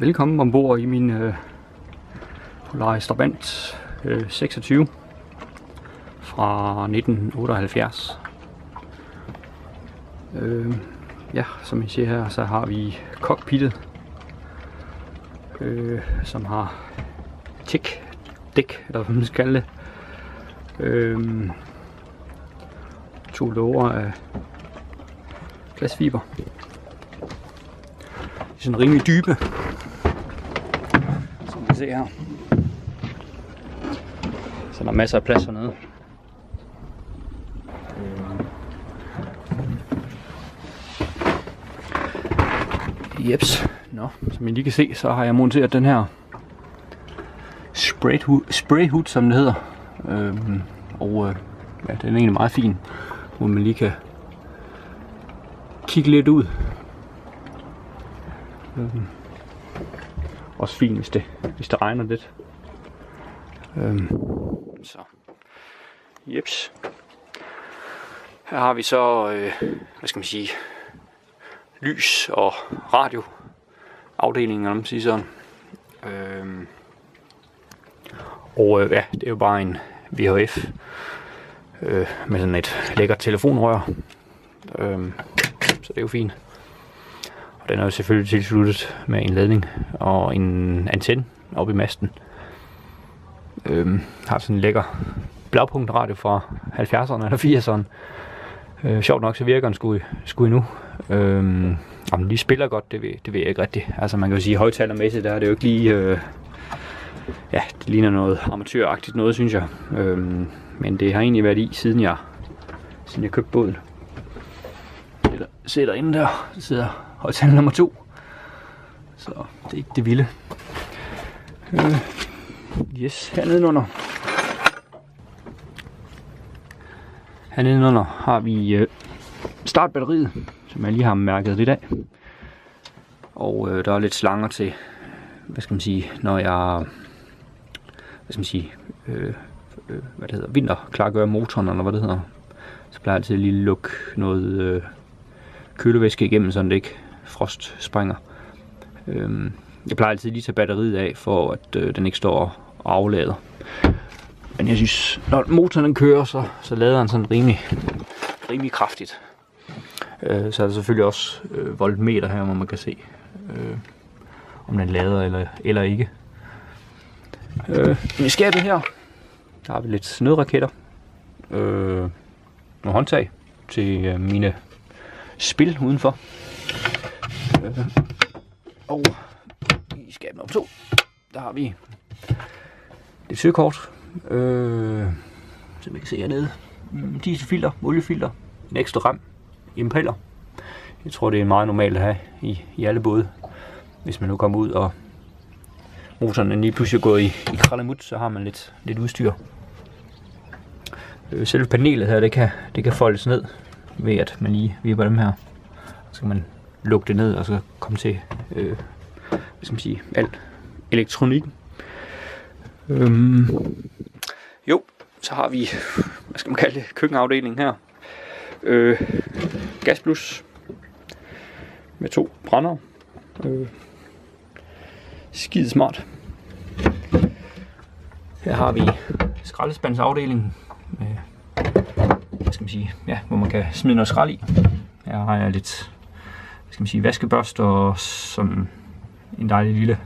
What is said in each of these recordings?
Velkommen ombord i min Polaris Trabant 26 fra 1978. Ja, som I ser her, så har vi cockpittet, som har dæk, eller hvad man skal kalde det. 2 låger af glasfiber. De er sådan rimelig dybe, som I ser her. Så der er masser af plads hernede. Jeps. Nå, som I lige kan se, så har jeg monteret den her sprayhood, som det hedder. Ja, den er egentlig meget fin, hvor man lige kan kigge lidt ud. Også fint, hvis det regner lidt. Så. Jeps. Her har vi så, hvad skal man sige, lys og radio afdelingen, eller man siger sådan. Ja, det er jo bare en VHF med sådan et lækkert telefonrør. Så det er jo fint. Og den er jo selvfølgelig tilsluttet med en ledning og en antenne oppe i masten. Har sådan en lækker blagpunktradio fra 70'erne eller 80'erne. Sjovt nok så virker den sgu endnu. Om den lige spiller godt, det ved jeg ikke rigtigt. Altså man kan jo sige højttalermæssigt, der er det jo ikke lige... ja, det ligner noget amatøragtigt noget, synes jeg. Men det har egentlig været i, siden jeg købte båden. Se derinde der sidder højttaler nummer 2. Så det er ikke det vilde. Yes, hernede under har vi startbatteriet, som jeg lige har mærket lidt af. Og der er lidt slanger til, hvad skal man sige, når jeg, hvad skal man sige, hvad det hedder, vinterklargør motoren, eller hvad det hedder. Så plejer jeg altid lige lukke noget kølevæske igennem, så det ikke frost springer. Jeg plejer altid lige at tage batteriet af, for at den ikke står og aflader. Men jeg synes, når motoren den kører, så lader den sådan rimelig kraftigt. Så er der selvfølgelig også voltmeter her, hvor man kan se, om den lader eller ikke. I skabet her, der har vi lidt nødraketter. Nogle håndtag til mine spil udenfor. Og i skab nummer 2, der har vi lidt søkort. Som I kan se hernede. Dieselfilter, oliefilter, en ekstra rem, impeller. Jeg tror det er meget normalt at have i alle både. Hvis man nu kommer ud og motoren lige pludselig går i kralemut, så har man lidt udstyr. Selve panelet her, det kan foldes ned ved at man lige vipper dem her. Så kan man lukke det ned og så komme til hvad skal man sige, alt elektronikken. Jo, så har vi, hvad skal man kalde det, køkkenafdelingen her. Gasplus med 2 brændere. Skide smart. Her har vi skraldespandsafdelingen med, hvad skal man sige, ja, hvor man kan smide noget skrald i. Her har jeg lidt, hvad skal man sige, vaskebørst og sådan en dejlig lille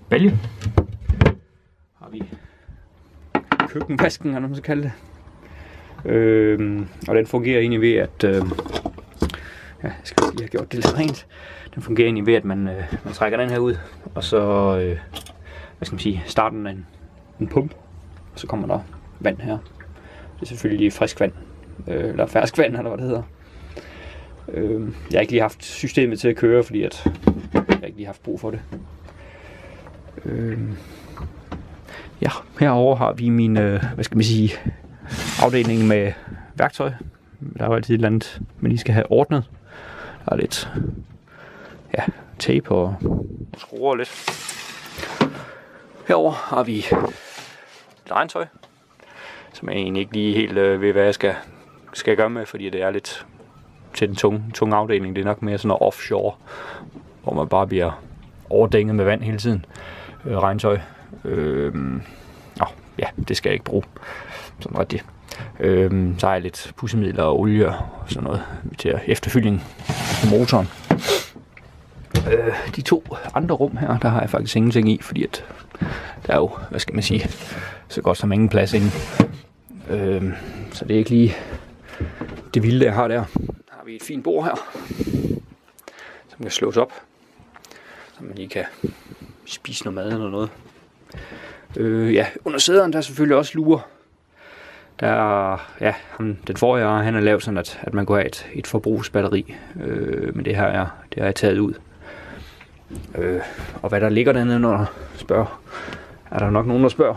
balje. Har vi køkkenvasken, eller man skal kalde det. Og den fungerer egentlig ved at ja, jeg skal lige have gjort det lidt rent. Den fungerer egentlig ved at man trækker den her ud, og så hvad skal man sige, starten af en pump, og så kommer der vand her. Det er selvfølgelig frisk vand, eller fersk vand, eller hvad det hedder. Jeg har ikke lige haft systemet til at køre, fordi at jeg ikke lige haft brug for det. Ja, herover har vi min, hvad skal man sige, afdeling med værktøj. Der er jo altid et eller andet, man lige skal have ordnet. Der er lidt, ja, tape og skruer lidt. Herover har vi regntøj, som jeg egentlig ikke lige helt ved, hvad jeg skal gøre med, fordi det er lidt til den tunge afdeling. Det er nok mere sådan noget offshore, hvor man bare bliver overdænget med vand hele tiden. Regntøj. Ja, det skal jeg ikke bruge. Sådan rigtigt. Så har jeg lidt pussemidler og olie og sådan noget til efterfyldning på motoren. De 2 andre rum her, der har jeg faktisk ingenting i, fordi at der er jo, hvad skal man sige, så godt som ingen plads inde. Så det er ikke lige det vilde, jeg har der. Har vi et fint bord her, som kan slås op, så man lige kan spise noget mad eller noget. Under sæderen der er selvfølgelig også lurer. Der er, den forrige han har lavet sådan, at man kunne have et forbrugsbatteri. Men det her det har jeg taget ud. Og hvad der ligger dernede, når der spørger, er der nok nogen, der spørger.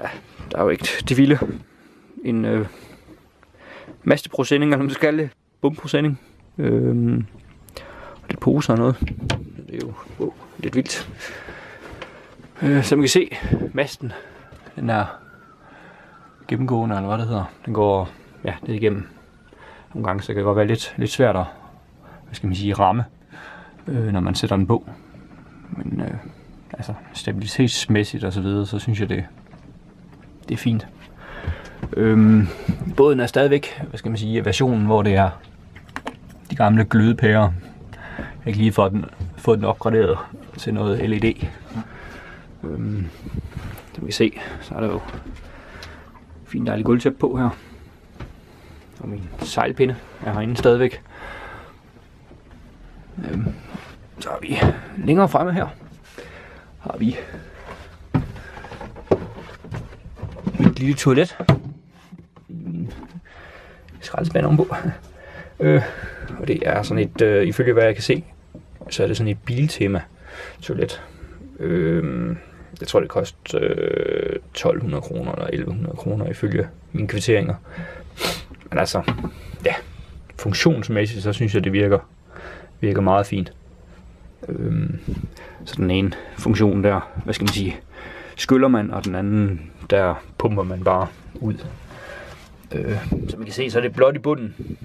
Ja, der er jo ikke det vilde. En masteprocessing, eller man skal kalde det. Bumprocessing. Og lidt poser og noget. Det er jo lidt vildt. Som man kan se, masten, den er gennemgående, eller hvad det hedder. Den går ned igennem. Nogle gange så kan det godt være lidt svært at, ramme, når man sætter den på. Men stabilitetsmæssigt og så videre, så synes jeg det er fint. Båden er stadigvæk, versionen, hvor det er de gamle glødepærer. Jeg har ikke lige fået den opgraderet til noget LED. Som vi se, så er der jo fint dejligt gulvtæppe på her. Og min sejlpinde er herinde stadigvæk. Så har vi længere fremme her. Har vi et lille toilet. Skraldespand ovenpå. Og det er sådan et, ifølge hvad jeg kan se, så er det sådan et biltema toilet. Jeg tror det koster 1200 kroner eller 1100 kroner ifølge mine kvitteringer. Men altså, ja, funktionsmæssigt så synes jeg det virker meget fint. Så den ene funktion der, skyller man, og den anden der pumper man bare ud. Som man kan se, så er det blot i bunden.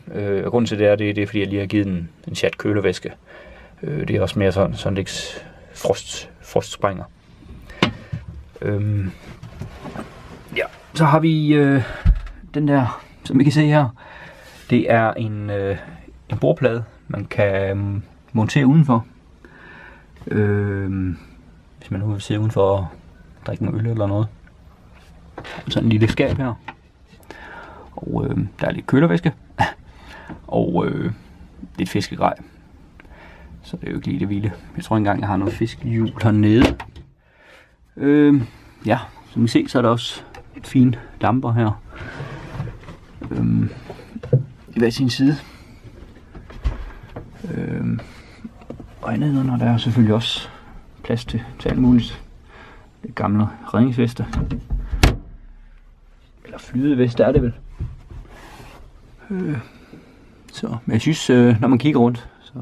Og grunden til det er fordi jeg lige har givet den en chat kølevæske. Det er også mere sådan det ikke frostspringer. Så har vi den der, som I kan se her. Det er en bordplade, man kan montere udenfor. Hvis man nu vil sidde udenfor og drikke en øl eller noget. Sådan en lille skab her. Og der er lidt kølervæske. Og lidt fiskegrej. Så det er jo ikke lige det vilde. Jeg tror ikke engang, jeg har noget fiskehjul hernede. Som I ser, så er der også fine lamper her. I hver sin side. Og nedenunder der er selvfølgelig også plads til alt muligt. Det gamle redningsveste. Eller flydeveste er det vel. Men jeg synes, når man kigger rundt, så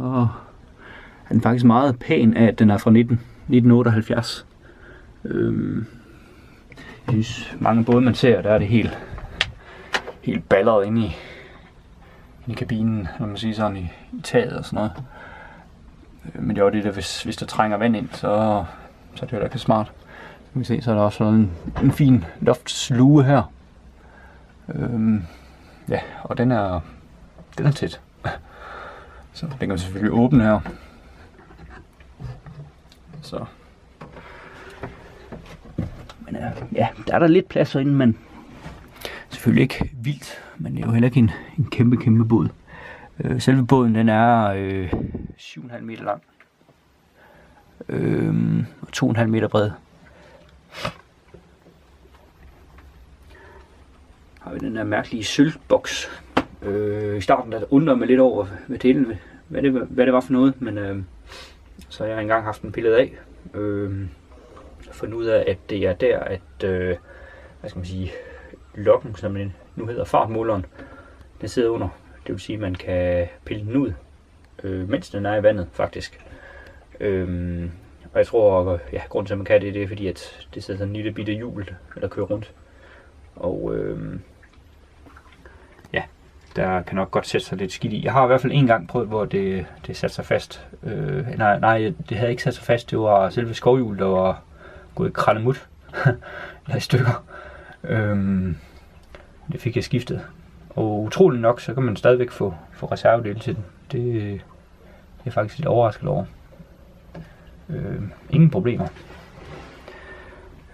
er den faktisk meget pæn af, at den er fra 1978. Jeg synes, mange både man ser, der er det helt balleret inde i kabinen, når man siger sådan i taget og sådan noget. Men det er jo det, der hvis der trænger vand ind, så er det jo da ikke smart. Som I kan se, så er der også sådan en fin loftsluge her. Og den er tæt. Så den kan man selvfølgelig åbne her. Så. Men der er der lidt plads herinde, men selvfølgelig ikke vildt. Men det er jo heller ikke en kæmpe båd. Selve båden den er 7,5 meter lang. Og 2,5 meter bred. Har vi den der mærkelige sølvboks. I starten der undrede mig lidt over hvad det var for noget, men så har jeg engang haft en pillet af. Fundet ud af, at det er der, at lokken, som den nu hedder fartmåleren, den sidder under. Det vil sige, at man kan pille den ud, mens den er i vandet, faktisk. Og jeg tror, grunden til, at man kan det er fordi, at det sidder sådan en lille bitte hjul, der kører rundt. Og der kan nok godt sætte sig lidt skidt i. Jeg har i hvert fald en gang prøvet, hvor det satte sig fast. Nej, det havde ikke sat sig fast. Det var selve skovhjulet, der var gået kralemut. Eller i stykker. Det fik jeg skiftet. Og utroligt nok, så kan man stadigvæk få reservedele til den. Det er jeg faktisk lidt overrasket over. Ingen problemer.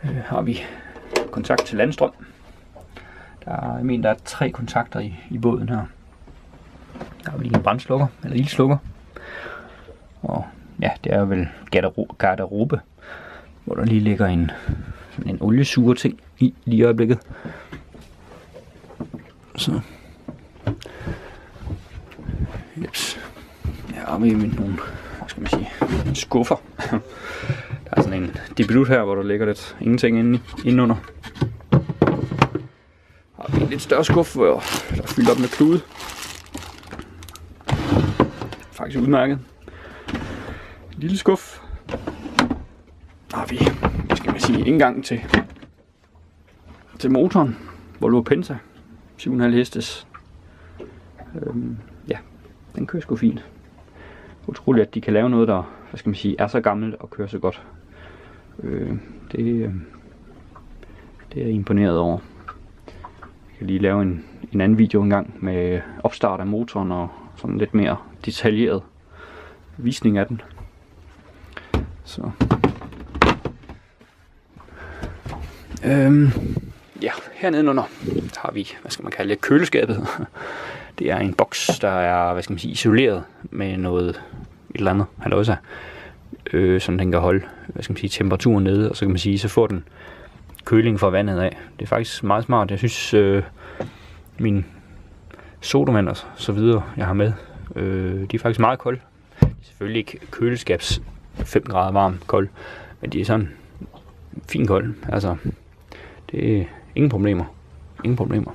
Har vi kontakt til landstrøm. Jeg der er 3 kontakter i båden her. Der er lige en brandslukker, eller ildslukker. Og ja, det er vel garderobe, hvor der lige ligger en oliesuger ting i lige i øjeblikket. Så. Jeps. Her har vi nogle, hvad skal man sige, skuffer. Der er sådan en dibbelut her, hvor der ligger lidt ingenting indenunder. Har vi en lidt større skuffe, hvor der er fyldt op med klude. Faktisk udmærket. En lille skuff. Har vi, hvad skal man sige, indgang til motoren. Volvo Penta. 7,5 hestes. Ja, den kører sgu fint. Utroligt, at de kan lave noget, der, hvad skal man sige, er så gammelt og kører så godt. Det er jeg imponeret over. Jeg kan lige lave en anden video engang med opstart af motoren og sådan lidt mere detaljeret visning af den. Så. Ja, hernede under har vi, hvad skal man kalde det, køleskabet. Det er en boks, der er, hvad skal man sige, isoleret med et eller andet halløjsa, sådan den kan holde, hvad skal man sige, temperaturen nede, og så kan man sige, så får den køling fra vandet af. Det er faktisk meget smart. Jeg synes, min sodavand og så videre, jeg har med, de er faktisk meget kolde. De er selvfølgelig ikke køleskabs 5 grader varm kold, men de er sådan fin kold. Altså, det er ingen problemer. Ingen problemer.